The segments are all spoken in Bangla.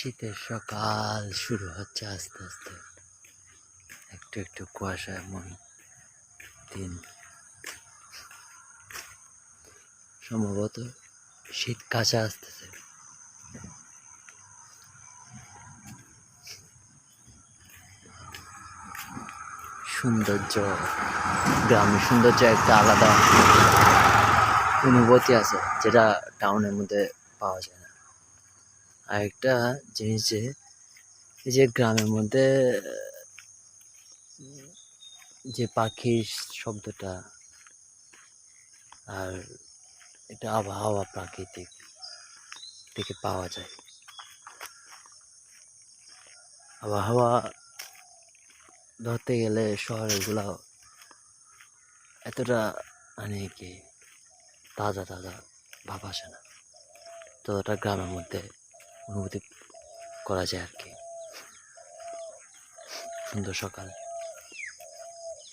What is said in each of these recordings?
শীতের সকাল শুরু হচ্ছে আস্তে আস্তে, একটু একটু কুয়াশা এমন দিন। সম্ভবত শীত কাছে আসতেছে। সৌন্দর্য, গ্রামের সৌন্দর্য একটা আলাদা অনুভূতি আছে, যেটা টাউনের মধ্যে পাওয়া যায় না। আর একটা জিনিস যে এই যে গ্রামের মধ্যে যে পাখির শব্দটা আর এটা আবহাওয়া প্রাকৃতিক থেকে পাওয়া যায়। আবহাওয়া ধরতে গেলে শহরের গুলা এতটা মানে কি তাজা তাজা ভাব আসে না, ততটা গ্রামের মধ্যে অনুভূতি করা যায় আর কি। সুন্দর সকাল,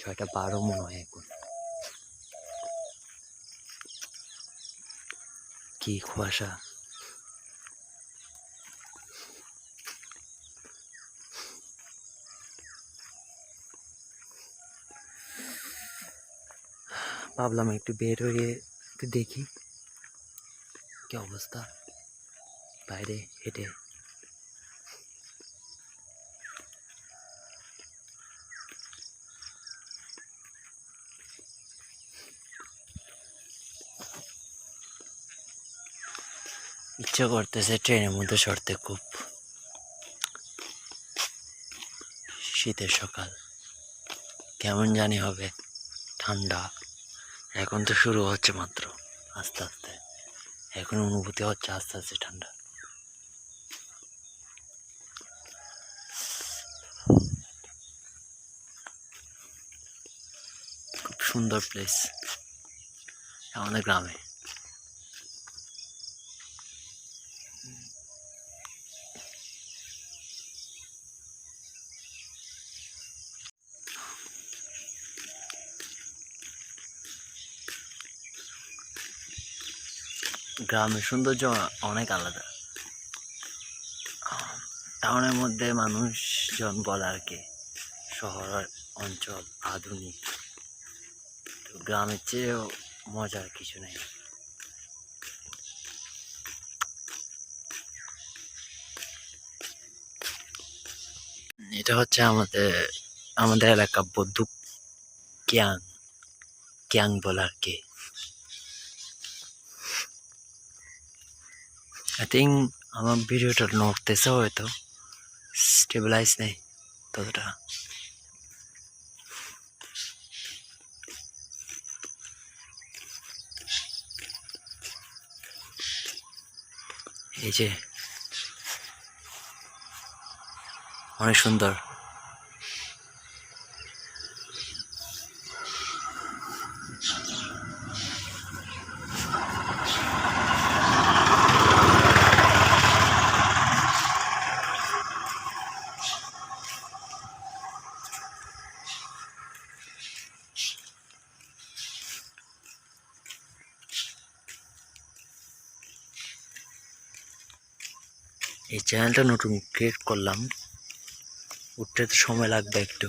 6:12 মনে হয় এখন। কি কুয়াশা! ভাবলাম একটু বের হয়ে একটু দেখি কি অবস্থা বাইরে হেঁটে। ইচ্ছা করতেছে ট্রেনের মধ্যে চড়তে খুব। শীতের সকাল কেমন জানি হবে, ঠান্ডা। এখন তো শুরু হচ্ছে মাত্র, আস্তে আস্তে এখন অনুভূতি হচ্ছে আস্তে আস্তে ঠান্ডা। খুব সুন্দর প্লেস আমাদের গ্রামে। গ্রামের সৌন্দর্য অনেক আলাদা। টাউনের মধ্যে মানুষজন বলে আর কি শহর অঞ্চল আধুনিক, তো গ্রামের চেয়েও মজার কিছু নেই। এটা হচ্ছে আমাদের এলাকা বৌদ্ধ ক্যাং ক্যাং বলে আর কি। আই থিঙ্ক আমার ভিডিওটা নড়তেছে, হয়তো স্টেবিলাইজ নেই ততটা। এই যে অনেক সুন্দর। এই চ্যানেলটা নতুন ক্রিয়েট করলাম, উঠতে তো সময় লাগবে একটু।